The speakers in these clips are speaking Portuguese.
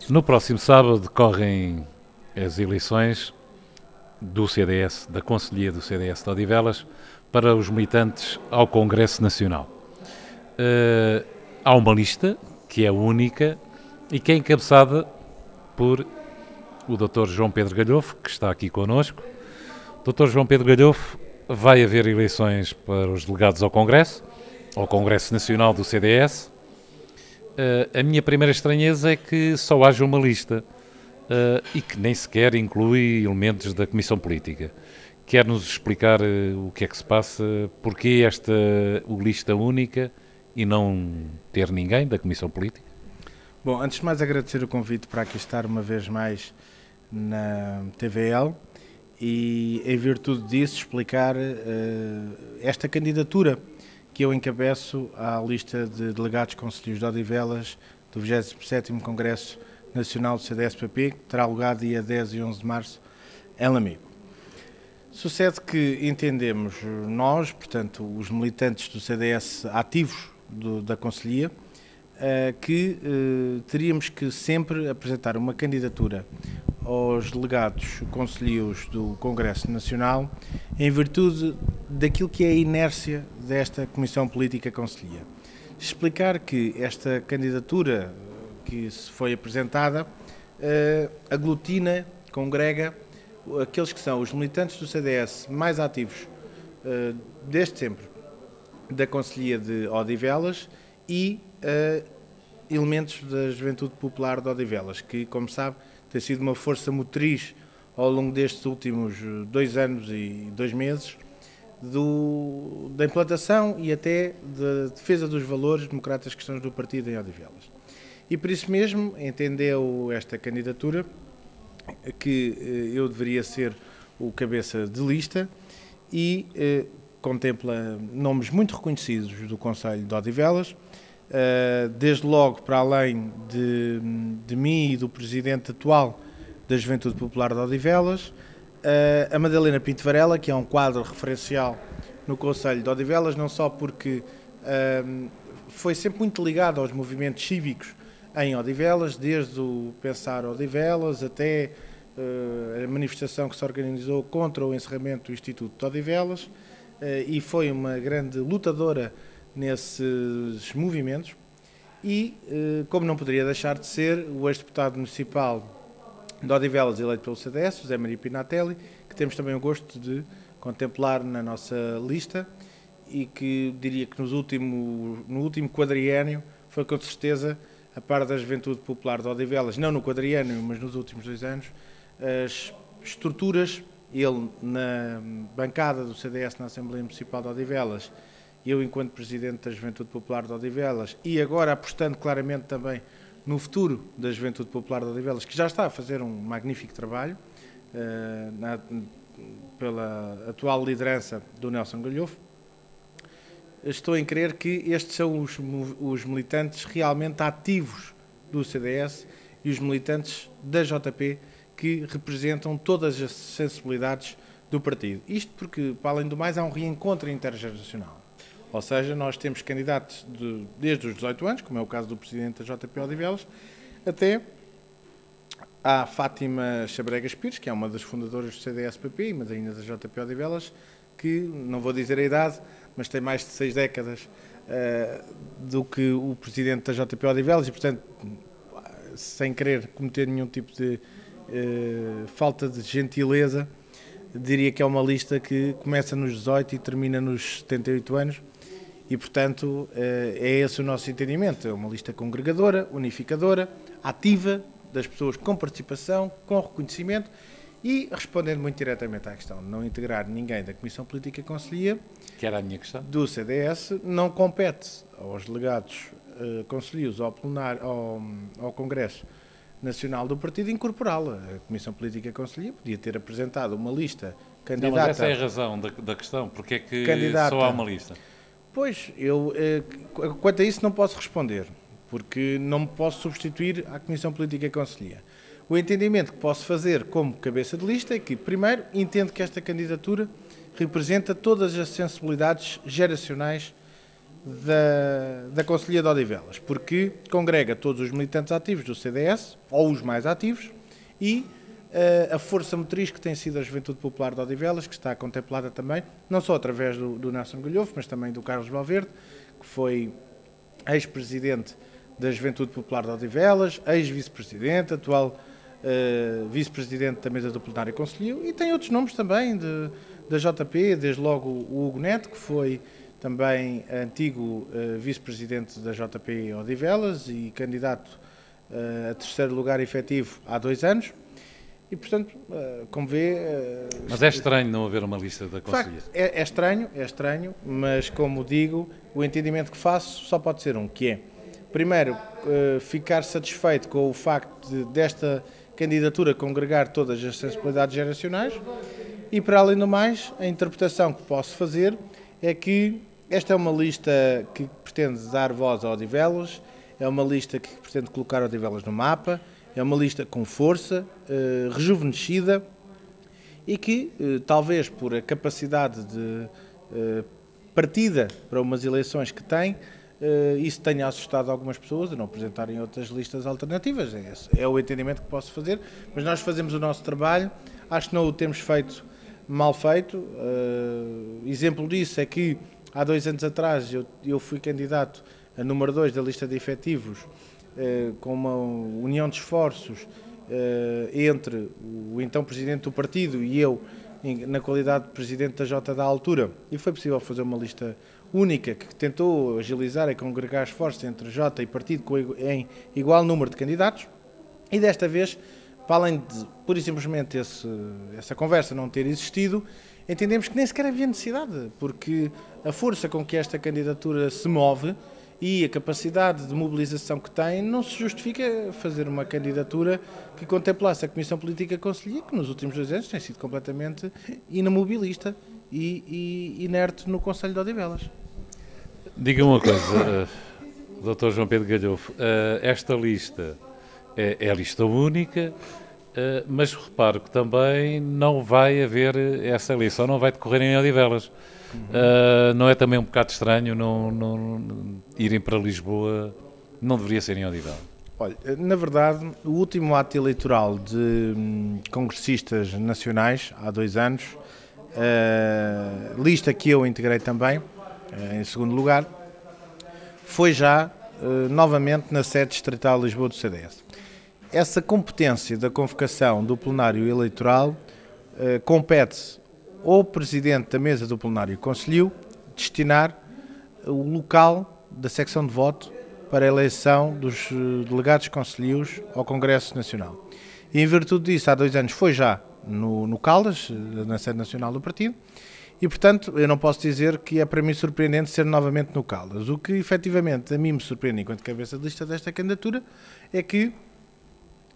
No próximo sábado decorrem as eleições do CDS, da Conselhia do CDS de Odivelas, para os militantes ao Congresso Nacional. Há uma lista que é única e que é encabeçada por o Dr. João Pedro Galhofe, que está aqui connosco. Dr. João Pedro Galhofe, vai haver eleições para os delegados ao Congresso Nacional do CDS. A minha primeira estranheza é que só haja uma lista e que nem sequer inclui elementos da Comissão Política. Quer-nos explicar o que é que se passa, porquê esta lista única e não ter ninguém da Comissão Política? Bom, antes de mais agradecer o convite para aqui estar uma vez mais na TVL e, em virtude disso, explicar esta candidatura que eu encabeço à lista de delegados concelhios de Odivelas do 27º Congresso Nacional do CDS-PP, que terá lugar dia 10 e 11 de março em Lamego. Sucede que entendemos nós, portanto, os militantes do CDS ativos da Conselhia, que teríamos que sempre apresentar uma candidatura aos delegados concelhios do Congresso Nacional em virtude daquilo que é a inércia desta Comissão Política Conselhia. Explicar que esta candidatura que se foi apresentada aglutina, congrega aqueles que são os militantes do CDS mais ativos desde sempre da Conselhia de Odivelas e elementos da Juventude Popular de Odivelas, que, como sabe, tem sido uma força motriz ao longo destes últimos 2 anos e 2 meses da implantação e até da defesa dos valores democráticos cristãos do partido em Odivelas. E por isso mesmo entendeu esta candidatura que eu deveria ser o cabeça de lista e contempla nomes muito reconhecidos do Conselho de Odivelas, desde logo para além de mim e do presidente atual da Juventude Popular de Odivelas, a Madalena Pinto Varela, que é um quadro referencial no Conselho de Odivelas, não só porque foi sempre muito ligado aos movimentos cívicos em Odivelas, desde o Pensar Odivelas até a manifestação que se organizou contra o encerramento do Instituto de Odivelas, e foi uma grande lutadora nesses movimentos e, como não poderia deixar de ser, o ex-deputado municipal de Odivelas, eleito pelo CDS, José Maria Pinatelli, que temos também o gosto de contemplar na nossa lista e que diria que no último quadriênio foi com certeza, a par da Juventude Popular de Odivelas, não no quadriênio, mas nos últimos 2 anos, as estruturas, ele na bancada do CDS na Assembleia Municipal de Odivelas, eu enquanto Presidente da Juventude Popular de Odivelas e agora apostando claramente também no futuro da Juventude Popular de Odivelas, que já está a fazer um magnífico trabalho pela atual liderança do Nelson Galhofe. Estou em crer que estes são os militantes realmente ativos do CDS e os militantes da JP que representam todas as sensibilidades do partido. Isto porque, para além do mais, há um reencontro intergeracional. Ou seja, nós temos candidatos desde os 18 anos, como é o caso do presidente da JP Odivelas, até à Fátima Chabregas Pires, que é uma das fundadoras do CDS-PP e madrinha da JP Odivelas, que, não vou dizer a idade, mas tem mais de 6 décadas do que o presidente da JP Odivelas e, portanto, sem querer cometer nenhum tipo de falta de gentileza, diria que é uma lista que começa nos 18 e termina nos 78 anos e, portanto, é esse o nosso entendimento. É uma lista congregadora, unificadora, ativa, das pessoas com participação, com reconhecimento e, respondendo muito diretamente à questão de não integrar ninguém da Comissão Política Conselhia, Que era a minha questão. Do CDS, não compete aos delegados concelhios ao Congresso Nacional do Partido incorporá-la. A Comissão Política Conselhia podia ter apresentado uma lista candidata... Não, mas essa é a razão da questão, porque é que só há uma lista? Pois, eu quanto a isso não posso responder, porque não me posso substituir à Comissão Política Conselhia. O entendimento que posso fazer como cabeça de lista é que, primeiro, entendo que esta candidatura representa todas as sensibilidades geracionais da Conselhia de Odivelas, porque congrega todos os militantes ativos do CDS, ou os mais ativos, e a força motriz que tem sido a Juventude Popular de Odivelas, que está contemplada também, não só através do Nelson Galhofe, mas também do Carlos Valverde, que foi ex-presidente da Juventude Popular de Odivelas, ex-vice-presidente, atual vice-presidente da mesa do plenário conselhio, e tem outros nomes também da JP, desde logo o Hugo Neto, que foi também antigo vice-presidente da JP Odivelas e candidato a terceiro lugar efetivo há 2 anos. E, portanto, como vê... Mas é estranho não haver uma lista da Conselhia. É estranho, mas, como digo, o entendimento que faço só pode ser um, que é, primeiro, ficar satisfeito com o facto desta candidatura congregar todas as sensibilidades geracionais e, para além do mais, a interpretação que posso fazer é que esta é uma lista que pretende dar voz a Odivelas, é uma lista que pretende colocar Odivelas no mapa, é uma lista com força, rejuvenescida e que, talvez por a capacidade de partida para umas eleições que tem, isso tenha assustado algumas pessoas a não apresentarem outras listas alternativas. É o entendimento que posso fazer, mas nós fazemos o nosso trabalho, acho que não o temos feito mal feito. Exemplo disso é que há 2 anos atrás eu fui candidato a número 2 da lista de efetivos, com uma união de esforços entre o então presidente do partido e eu, na qualidade de presidente da Jota da altura, e foi possível fazer uma lista única que tentou agilizar e congregar esforços entre Jota e partido em igual número de candidatos, e desta vez, para além de pura e simplesmente essa conversa não ter existido, entendemos que nem sequer havia necessidade, porque a força com que esta candidatura se move e a capacidade de mobilização que tem, não se justifica fazer uma candidatura que contemplasse a Comissão Política Conselhia, que nos últimos 2 anos tem sido completamente inamobilista e inerte no Conselho de Odivelas. Diga-me uma coisa, Dr. João Pedro Galhofe, esta lista é lista única, mas reparo que também não vai haver essa eleição, não vai decorrer em Odivelas. Não é também um bocado estranho não irem para Lisboa? Não deveria ser em Odivelas? Olha, na verdade, o último ato eleitoral de congressistas nacionais, há 2 anos, lista que eu integrei também, em segundo lugar, foi já novamente na sede distrital de Lisboa do CDS. Essa competência da convocação do plenário eleitoral compete ao presidente da mesa do plenário conselhio destinar o local da secção de voto para a eleição dos delegados conselhios ao Congresso Nacional. E em virtude disso, há 2 anos foi já no Caldas, na sede nacional do partido, e portanto eu não posso dizer que é para mim surpreendente ser novamente no Caldas. O que efetivamente a mim me surpreende enquanto cabeça de lista desta candidatura é que,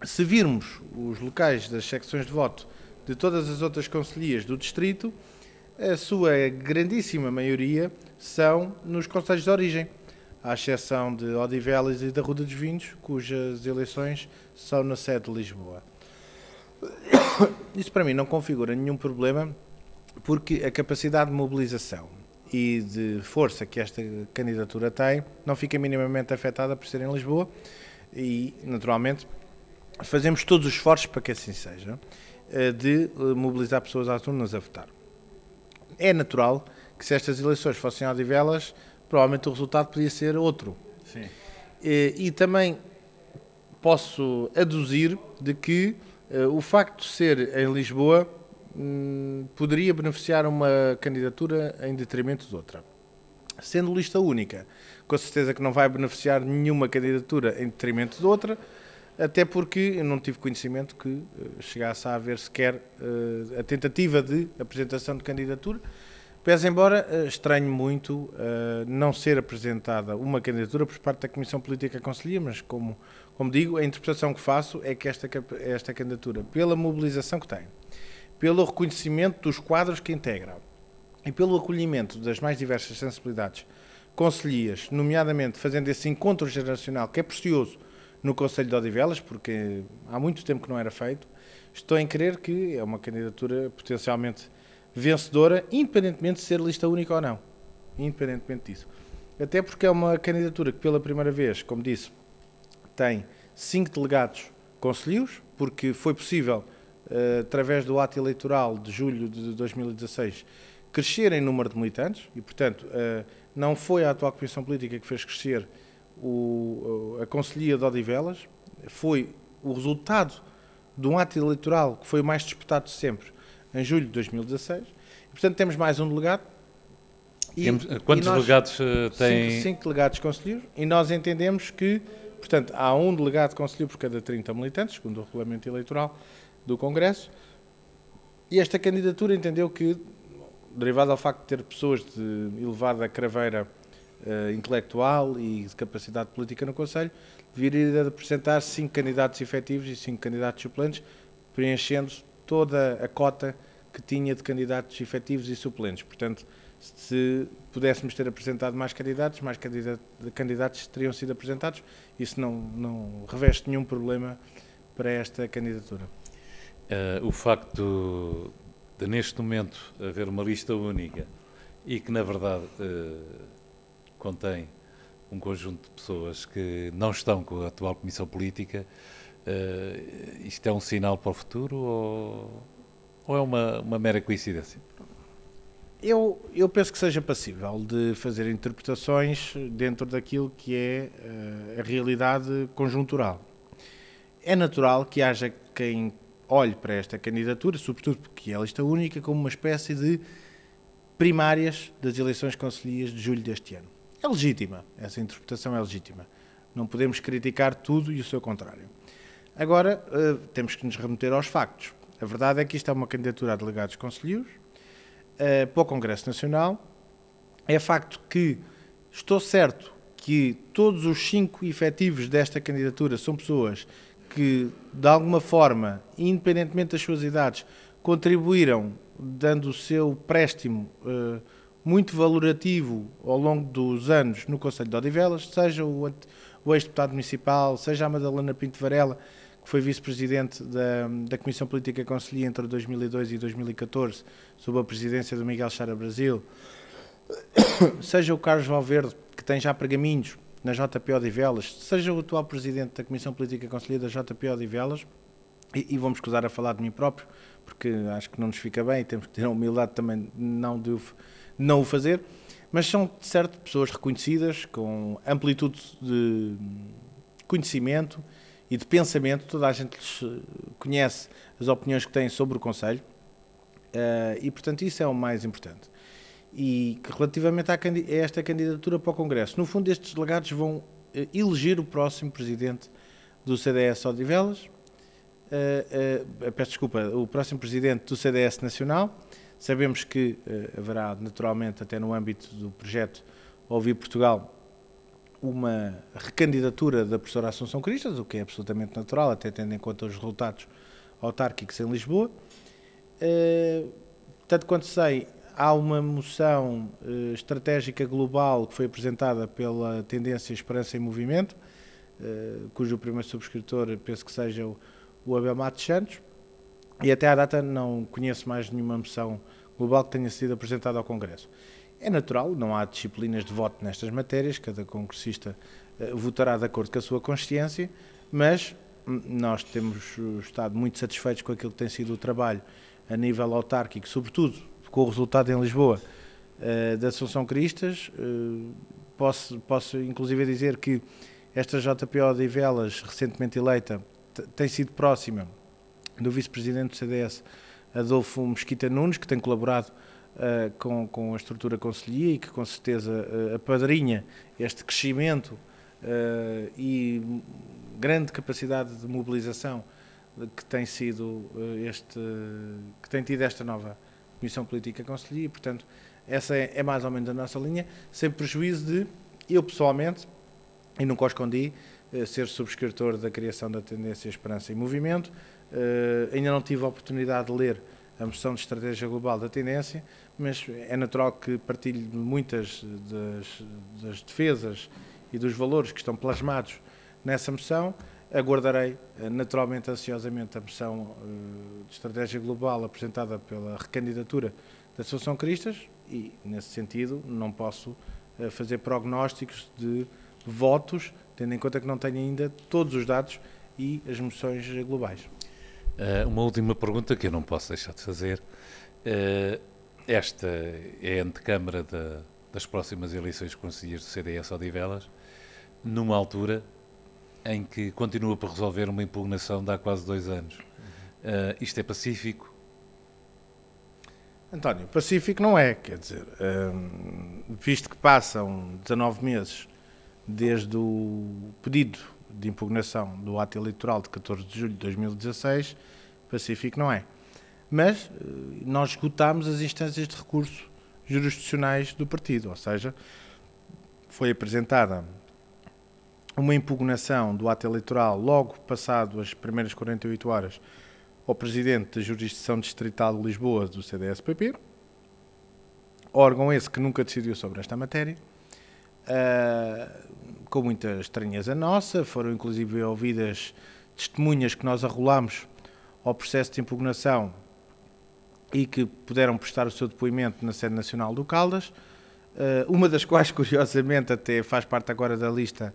se virmos os locais das secções de voto de todas as outras concelhias do distrito, a sua grandíssima maioria são nos concelhos de origem, à exceção de Odivelas e da Ruda dos Vinhos, cujas eleições são na sede de Lisboa. Isso para mim não configura nenhum problema, porque a capacidade de mobilização e de força que esta candidatura tem não fica minimamente afetada por ser em Lisboa e, naturalmente, fazemos todos os esforços para que assim seja, de mobilizar pessoas às urnas a votar. É natural que, se estas eleições fossem a Odivelas, provavelmente o resultado podia ser outro. Sim. E também posso aduzir de que o facto de ser em Lisboa poderia beneficiar uma candidatura em detrimento de outra. Sendo lista única, com certeza que não vai beneficiar nenhuma candidatura em detrimento de outra, até porque eu não tive conhecimento que chegasse a haver sequer a tentativa de apresentação de candidatura, pese embora estranho muito não ser apresentada uma candidatura por parte da Comissão Política Conselhia, mas como digo, a interpretação que faço é que esta candidatura, pela mobilização que tem, pelo reconhecimento dos quadros que integram e pelo acolhimento das mais diversas sensibilidades concelhias, nomeadamente fazendo esse encontro geracional que é precioso no Conselho de Odivelas, porque há muito tempo que não era feito, estou em crer que é uma candidatura potencialmente vencedora, independentemente de ser lista única ou não. Independentemente disso. até porque é uma candidatura que pela primeira vez, como disse, tem 5 delegados concelhios, porque foi possível, através do ato eleitoral de julho de 2016, crescer em número de militantes e, portanto, não foi a atual Comissão Política que fez crescer a Concelhia de Odivelas, foi o resultado de um ato eleitoral que foi o mais disputado de sempre, em julho de 2016. E, portanto, temos mais um delegado. Quantos delegados têm? 5 delegados concelheiros, e nós entendemos que, portanto, há um delegado concelheiro por cada 30 militantes, segundo o regulamento eleitoral do Congresso, e esta candidatura entendeu que, derivado ao facto de ter pessoas de elevada craveira intelectual e de capacidade política no Conselho, deveria apresentar 5 candidatos efetivos e 5 candidatos suplentes, preenchendo toda a cota que tinha de candidatos efetivos e suplentes. Portanto, se pudéssemos ter apresentado mais candidatos teriam sido apresentados. Isso não reveste nenhum problema para esta candidatura. O facto de, neste momento, haver uma lista única e que, na verdade, contém um conjunto de pessoas que não estão com a atual Comissão Política, isto é um sinal para o futuro ou é uma mera coincidência? Eu penso que seja passível de fazer interpretações dentro daquilo que é a realidade conjuntural. É natural que haja quem olhe para esta candidatura, sobretudo porque é a lista única, como uma espécie de primárias das eleições concelhias de julho deste ano. É legítima, essa interpretação é legítima. Não podemos criticar tudo e o seu contrário. Agora, temos que nos remeter aos factos. A verdade é que isto é uma candidatura a delegados concelhios para o Congresso Nacional. É facto que estou certo que todos os 5 efetivos desta candidatura são pessoas que, de alguma forma, independentemente das suas idades, contribuíram dando o seu préstimo muito valorativo ao longo dos anos no Concelho de Odivelas, seja o ex-deputado municipal, seja a Madalena Pinto Varela, que foi vice-presidente da Comissão Política Concelhia entre 2002 e 2014, sob a presidência do Miguel Chara Brasil, seja o Carlos Valverde, que tem já pergaminhos na JP Odivelas, seja o atual presidente da Comissão Política Concelhia da JP Odivelas, e vou-me escusar a falar de mim próprio, porque acho que não nos fica bem e temos que ter a humildade também não o fazer, mas são, de certo, pessoas reconhecidas, com amplitude de conhecimento e de pensamento. Toda a gente conhece as opiniões que têm sobre o Conselho e, portanto, isso é o mais importante. E que, relativamente a esta candidatura para o Congresso, no fundo, estes delegados vão eleger o próximo presidente do CDS Odivelas, peço desculpa, o próximo presidente do CDS Nacional. Sabemos que haverá, naturalmente, até no âmbito do projeto Ouvir Portugal, uma recandidatura da professora Assunção Cristas, o que é absolutamente natural, até tendo em conta os resultados autárquicos em Lisboa. Tanto quanto sei, há uma moção estratégica global que foi apresentada pela Tendência Esperança em Movimento, cujo primeiro subscritor penso que seja o Abel Matos Santos, e até à data não conheço mais nenhuma moção global que tenha sido apresentada ao Congresso. É natural, não há disciplinas de voto nestas matérias, cada congressista votará de acordo com a sua consciência, mas nós temos estado muito satisfeitos com aquilo que tem sido o trabalho a nível autárquico, sobretudo com o resultado em Lisboa da Assunção Cristas. Posso inclusive dizer que esta JPO Odivelas, recentemente eleita, tem sido próxima do vice-presidente do CDS, Adolfo Mesquita Nunes, que tem colaborado com a estrutura concelhia e que com certeza apadrinha este crescimento e grande capacidade de mobilização que tem sido que tem tido esta nova Comissão Política Concelhia, e portanto essa é mais ou menos a nossa linha, sem prejuízo de eu pessoalmente, e nunca o escondi, ser subscritor da criação da Tendência Esperança em Movimento. Ainda não tive a oportunidade de ler a moção de estratégia global da Tendência, mas é natural que partilhe muitas das defesas e dos valores que estão plasmados nessa moção. Aguardarei naturalmente, ansiosamente, a moção de estratégia global apresentada pela recandidatura da Assunção Cristas e, nesse sentido, não posso fazer prognósticos de votos, tendo em conta que não tenho ainda todos os dados e as moções globais. Uma última pergunta que eu não posso deixar de fazer. Esta é a antecâmara das próximas eleições conselheiros do CDS Odivelas, numa altura em que continua por resolver uma impugnação de há quase 2 anos. Isto é pacífico? António, pacífico não é, quer dizer, visto que passam 19 meses desde o pedido de impugnação do ato eleitoral de 14 de julho de 2016, pacífico não é. Mas nós esgotámos as instâncias de recurso jurisdicionais do partido, ou seja, foi apresentada uma impugnação do ato eleitoral logo passado as primeiras 48 horas ao Presidente da Jurisdição Distrital de Lisboa do CDS-PP, órgão esse que nunca decidiu sobre esta matéria, com muita estranheza nossa. Foram inclusive ouvidas testemunhas que nós arrolámos ao processo de impugnação e que puderam prestar o seu depoimento na sede nacional do Caldas, uma das quais, curiosamente, até faz parte agora da lista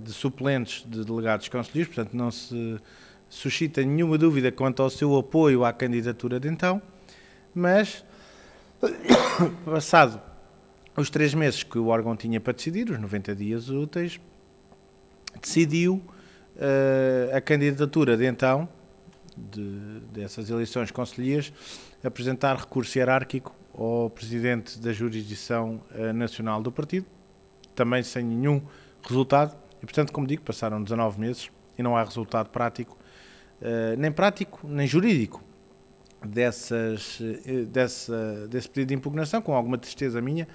de suplentes de delegados conselheiros, portanto não se suscita nenhuma dúvida quanto ao seu apoio à candidatura de então, mas passado os 3 meses que o órgão tinha para decidir, os 90 dias úteis, decidiu a candidatura de então, dessas eleições conselheiras, apresentar recurso hierárquico ao Presidente da Jurisdição Nacional do Partido, também sem nenhum resultado, e portanto, como digo, passaram 19 meses e não há resultado prático, nem jurídico, desse pedido de impugnação, com alguma tristeza minha,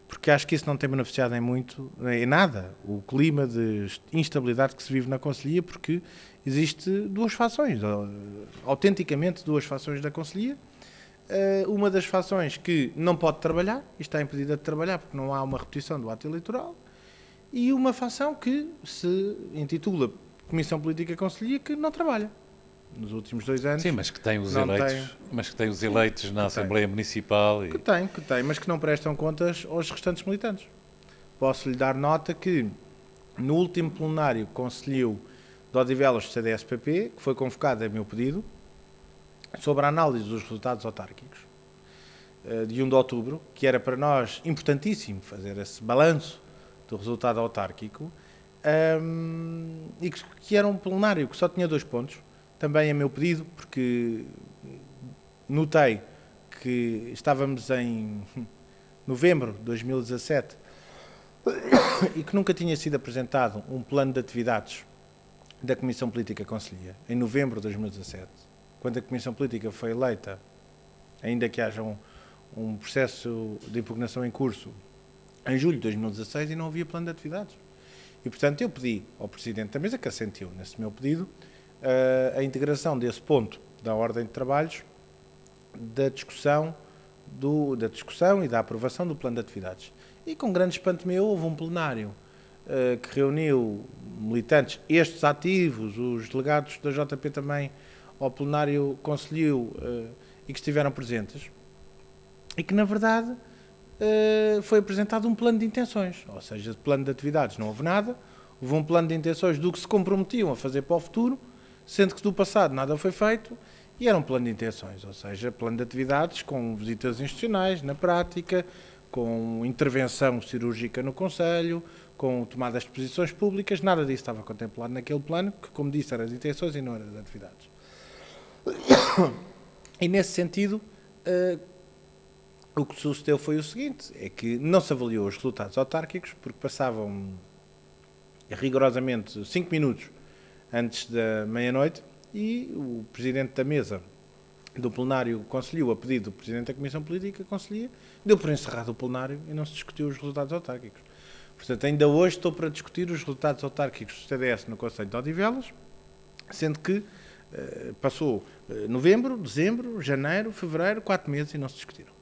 porque acho que isso não tem beneficiado em nada o clima de instabilidade que se vive na Conselhia, porque existe 2 fações, autenticamente 2 fações da Conselhia. Uma das fações que não pode trabalhar, e está impedida de trabalhar porque não há uma repetição do ato eleitoral, e uma fação que se intitula Comissão Política Conselhia, que não trabalha. Nos últimos 2 anos... Sim, mas que tem os eleitos na Assembleia Municipal. Que tem, mas que não prestam contas aos restantes militantes. Posso-lhe dar nota que no último plenário conselhio de Odivelas do CDS-PP, que foi convocado a meu pedido, sobre a análise dos resultados autárquicos de 1 de outubro, que era para nós importantíssimo fazer esse balanço do resultado autárquico, e que era um plenário que só tinha 2 pontos, também a meu pedido, porque notei que estávamos em novembro de 2017 e que nunca tinha sido apresentado um plano de atividades da Comissão Política Conselhia, em novembro de 2017, quando a Comissão Política foi eleita, ainda que haja um processo de impugnação em curso, em julho de 2016, e não havia plano de atividades. E, portanto, eu pedi ao Presidente da Mesa, que assentiu nesse meu pedido, a integração desse ponto da ordem de trabalhos, da discussão e da aprovação do plano de atividades. E com grande espanto meu, houve um plenário que reuniu militantes, estes ativos, os delegados da JP também, ao plenário conselhio, e que estiveram presentes, e que, na verdade, foi apresentado um plano de intenções, ou seja, de plano de atividades não houve nada, houve um plano de intenções do que se comprometiam a fazer para o futuro, sendo que do passado nada foi feito, e era um plano de intenções, ou seja, plano de atividades com visitas institucionais, na prática, com intervenção cirúrgica no Conselho, com tomadas de posições públicas, nada disso estava contemplado naquele plano, que, como disse, era de intenções e não era de atividades. E, nesse sentido, o que sucedeu foi o seguinte, é que não se avaliou os resultados autárquicos, porque passavam rigorosamente 5 minutos antes da meia-noite, e o Presidente da Mesa do plenário conselhio, a pedido do Presidente da Comissão Política Conselhia, deu por encerrado o plenário e não se discutiu os resultados autárquicos. Portanto, ainda hoje estou para discutir os resultados autárquicos do CDS no Conselho de Odivelas, sendo que passou novembro, dezembro, janeiro, fevereiro, 4 meses e não se discutiram.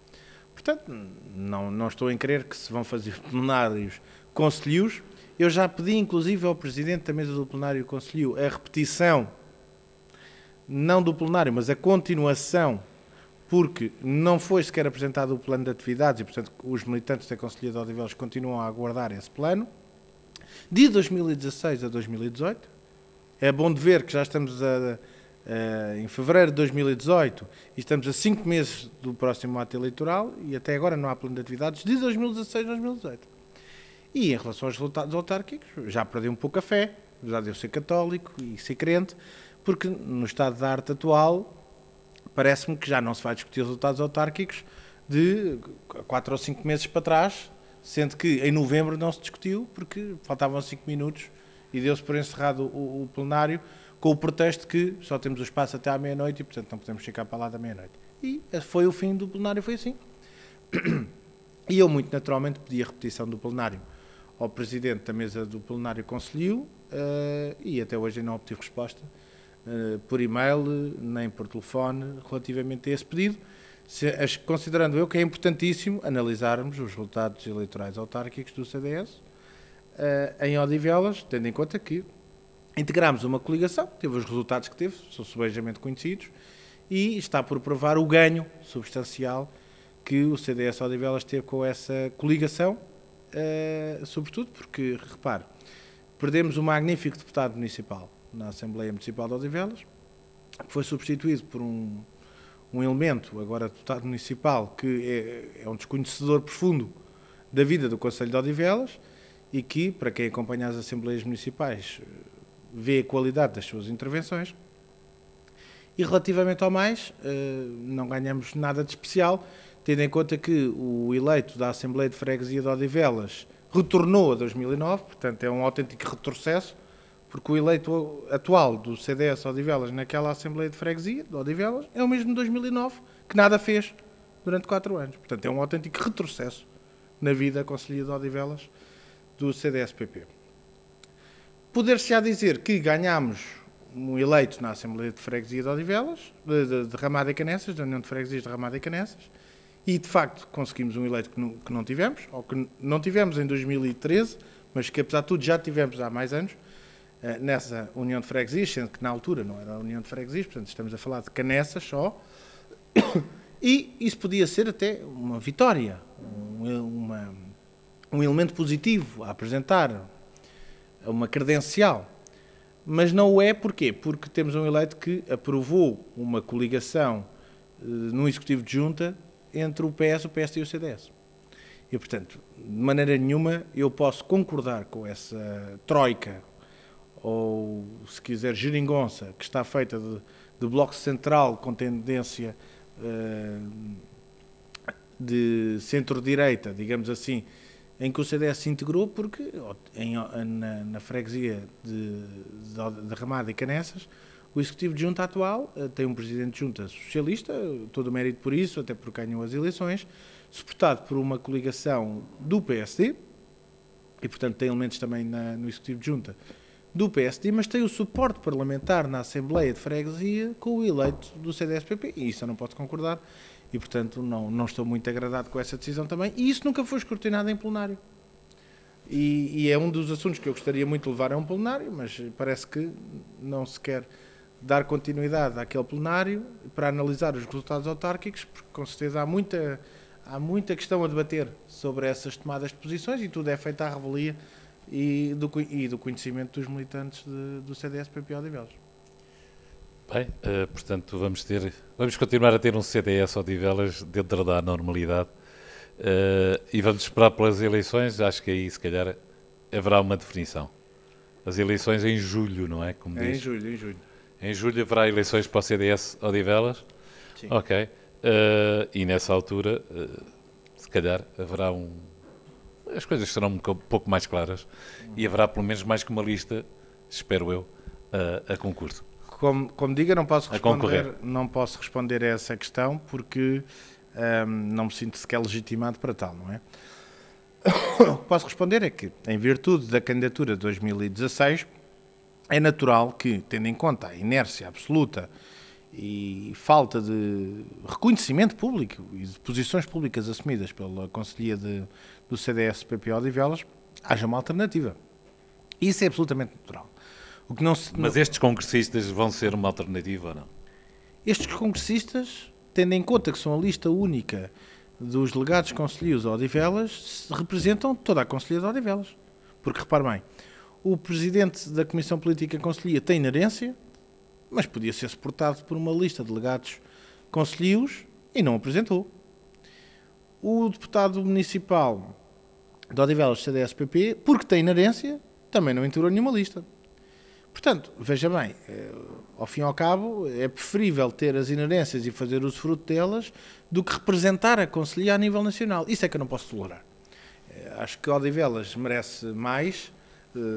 Portanto, não estou em crer que se vão fazer plenários conselhios. Eu já pedi, inclusive, ao Presidente da Mesa do Plenário Conselhio a repetição, não do plenário, mas a continuação porque não foi sequer apresentado o plano de atividades e, portanto, os militantes da Conselhia de Odivelas continuam a aguardar esse plano. De 2016 a 2018, é bom de ver que já estamos em fevereiro de 2018 e estamos a 5 meses do próximo ato eleitoral e até agora não há plano de atividades de 2016 a 2018. E em relação aos resultados autárquicos, já perdi um pouco a fé, apesar de eu ser católico e ser crente, porque no estado da arte atual parece-me que já não se vai discutir resultados autárquicos de 4 ou 5 meses para trás, sendo que em novembro não se discutiu, porque faltavam 5 minutos e deu-se por encerrado o plenário, com o pretexto que só temos o espaço até à meia-noite e, portanto, não podemos ficar para lá da meia-noite. E foi o fim do plenário, foi assim. E eu, muito naturalmente, pedi a repetição do plenário ao presidente da mesa do plenário conselhio e até hoje não obtive resposta por e-mail nem por telefone relativamente a esse pedido, considerando eu que é importantíssimo analisarmos os resultados eleitorais autárquicos do CDS em Odivelas, tendo em conta que integramos uma coligação, teve os resultados que teve, são subejamente conhecidos, e está por provar o ganho substancial que o CDS Odivelas teve com essa coligação, sobretudo porque, repare, perdemos um magnífico deputado municipal na Assembleia Municipal de Odivelas, que foi substituído por um elemento, agora deputado municipal, que é um desconhecedor profundo da vida do Conselho de Odivelas e que, para quem acompanha as Assembleias Municipais, vê a qualidade das suas intervenções. E relativamente ao mais, não ganhamos nada de especial, tendo em conta que o eleito da Assembleia de Freguesia de Odivelas retornou a 2009, portanto é um autêntico retrocesso, porque o eleito atual do CDS Odivelas naquela Assembleia de Freguesia de Odivelas é o mesmo de 2009, que nada fez durante 4 anos. Portanto é um autêntico retrocesso na vida conselhia de Odivelas do CDS-PP. Poder-se-á dizer que ganhámos um eleito na Assembleia de Freguesia de Odivelas, de Ramada e Canessas, da União de Freguesias de Ramada e Canessas, e de facto conseguimos um eleito que não tivemos, ou que não tivemos em 2013, mas que apesar de tudo já tivemos há mais anos, nessa União de Freguesias, sendo que na altura não era a União de Freguesias, portanto estamos a falar de Canessas só, e isso podia ser até uma vitória, um elemento positivo a apresentar, uma credencial. Mas não o é, porquê? Porque temos um eleito que aprovou uma coligação num executivo de junta entre o PS, o PSD e o CDS. E, portanto, de maneira nenhuma eu posso concordar com essa troika, ou, se quiser, geringonça, que está feita de bloco central com tendência de centro-direita, digamos assim, em que o CDS se integrou, porque na freguesia de Ramada e Canessas, o executivo de junta atual tem um presidente de junta socialista, todo o mérito por isso, até porque ganhou as eleições, suportado por uma coligação do PSD, e portanto tem elementos também no executivo de junta do PSD, mas tem o suporte parlamentar na Assembleia de Freguesia com o eleito do CDS-PP, e isso eu não posso concordar, e portanto não estou muito agradado com essa decisão também, e isso nunca foi escrutinado em plenário. E é um dos assuntos que eu gostaria muito de levar a um plenário, mas parece que não se quer dar continuidade àquele plenário para analisar os resultados autárquicos, porque com certeza há muita questão a debater sobre essas tomadas de posições e tudo é feito à revelia e do conhecimento dos militantes do CDS-PP Odivelas. Bem, portanto vamos continuar a ter um CDS Odivelas dentro da normalidade e vamos esperar pelas eleições. Acho que aí se calhar haverá uma definição. As eleições em julho, não é? Como diz? Em julho. Em julho haverá eleições para o CDS Odivelas? Sim. Ok. E nessa altura, se calhar, haverá as coisas serão um pouco mais claras e haverá pelo menos mais que uma lista, espero eu, a concurso. Como diga, não posso responder a essa questão porque não me sinto sequer legitimado para tal, não é? O que posso responder é que, em virtude da candidatura de 2016, é natural que, tendo em conta a inércia absoluta e falta de reconhecimento público e de posições públicas assumidas pela Conselhia do CDS-PP Odivelas, haja uma alternativa. Isso é absolutamente natural. Mas estes congressistas vão ser uma alternativa ou não? Estes congressistas tendo em conta que são a lista única dos delegados concelhios a Odivelas, representam toda a concelhia de Odivelas. Porque, repare bem, o presidente da Comissão Política Concelhia tem inerência, mas podia ser suportado por uma lista de delegados concelhios e não apresentou. O deputado municipal de Odivelas, CDS-PP, porque tem inerência, também não integrou nenhuma lista. Portanto, veja bem, ao fim e ao cabo, é preferível ter as inerências e fazer usufruto delas do que representar a concelhia a nível nacional. Isso é que eu não posso tolerar. Acho que Odivelas merece mais,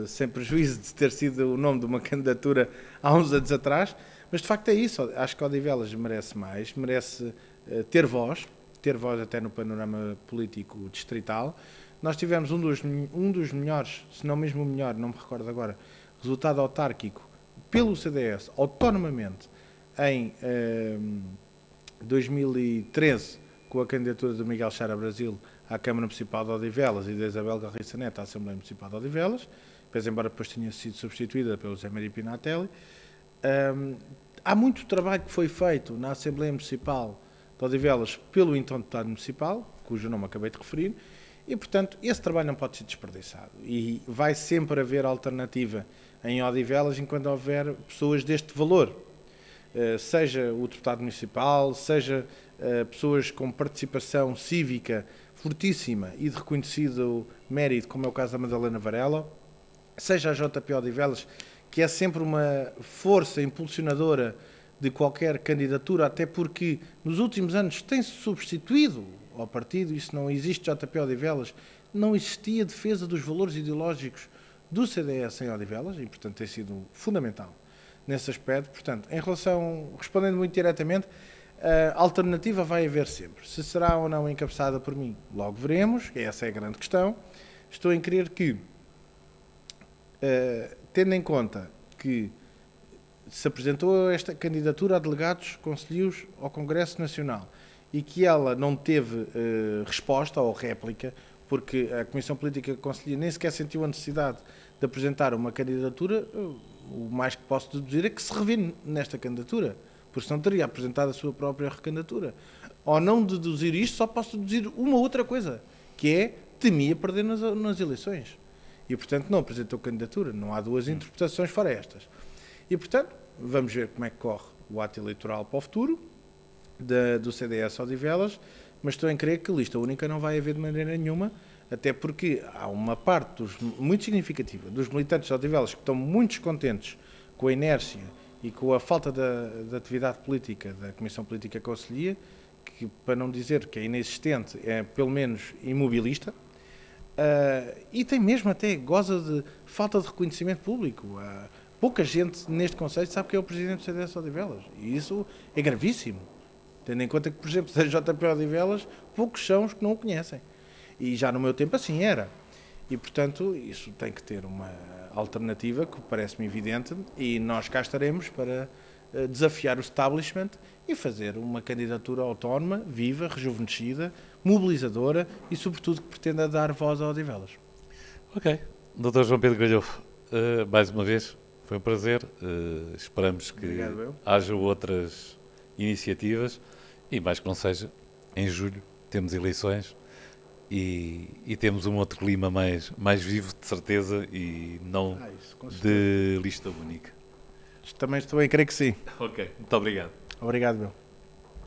sem prejuízo de ter sido o nome de uma candidatura há uns anos atrás, mas de facto é isso. Acho que Odivelas merece mais, merece ter voz até no panorama político distrital. Nós tivemos um dos melhores, se não mesmo o melhor, não me recordo agora, resultado autárquico pelo CDS, autonomamente, em 2013, com a candidatura do Miguel Chara Brasil à Câmara Municipal de Odivelas e da Isabel Garriça Neto à Assembleia Municipal de Odivelas, embora depois tenha sido substituída pelo José Maria Pinatelli. Há muito trabalho que foi feito na Assembleia Municipal de Odivelas pelo então deputado municipal, cujo nome acabei de referir, e, portanto, esse trabalho não pode ser desperdiçado. E vai sempre haver alternativa em Odivelas enquanto houver pessoas deste valor. Seja o deputado municipal, seja pessoas com participação cívica fortíssima e de reconhecido mérito, como é o caso da Madalena Varela, seja a JP Odivelas, que é sempre uma força impulsionadora de qualquer candidatura, até porque nos últimos anos tem-se substituído ao partido, isso não existe, JP Odivelas, não existia defesa dos valores ideológicos do CDS em Odivelas, e portanto tem sido fundamental nesse aspecto. Portanto, respondendo muito diretamente, a alternativa vai haver sempre. Se será ou não encabeçada por mim, logo veremos, essa é a grande questão. Estou em crer que, tendo em conta que se apresentou esta candidatura a delegados concelhios ao Congresso Nacional e que ela não teve resposta ou réplica, porque a Comissão Política Concelhia nem sequer sentiu a necessidade de apresentar uma candidatura, o mais que posso deduzir é que se revê nesta candidatura, porque senão teria apresentado a sua própria recandidatura. Ao não deduzir isto, só posso deduzir uma outra coisa, que é temia perder nas eleições. E, portanto, não apresentou candidatura. Não há duas interpretações fora estas. E, portanto, vamos ver como é que corre o ato eleitoral para o futuro do CDS Odivelas, mas estou em crer que lista única não vai haver de maneira nenhuma, até porque há uma parte muito significativa dos militantes de Odivelas que estão muito descontentes com a inércia e com a falta de atividade política da Comissão Política Concelhia, que, para não dizer que é inexistente, é pelo menos imobilista, e tem mesmo até goza de falta de reconhecimento público. Pouca gente neste Conselho sabe que é o presidente do CDS Odivelas, e isso é gravíssimo, tendo em conta que, por exemplo, da JP Odivelas, poucos são os que não o conhecem. E já no meu tempo assim era. E, portanto, isso tem que ter uma alternativa que parece-me evidente, e nós cá estaremos para desafiar o establishment e fazer uma candidatura autónoma, viva, rejuvenescida, mobilizadora e, sobretudo, que pretenda dar voz a Odivelas. Ok. Dr. João Pedro Galhofe, mais uma vez, foi um prazer. Esperamos que haja outras iniciativas e, mais que não seja, em julho temos eleições e temos um outro clima mais vivo, de certeza, e não de lista única. Também estou a crer que sim. Ok, muito obrigado. Obrigado, meu.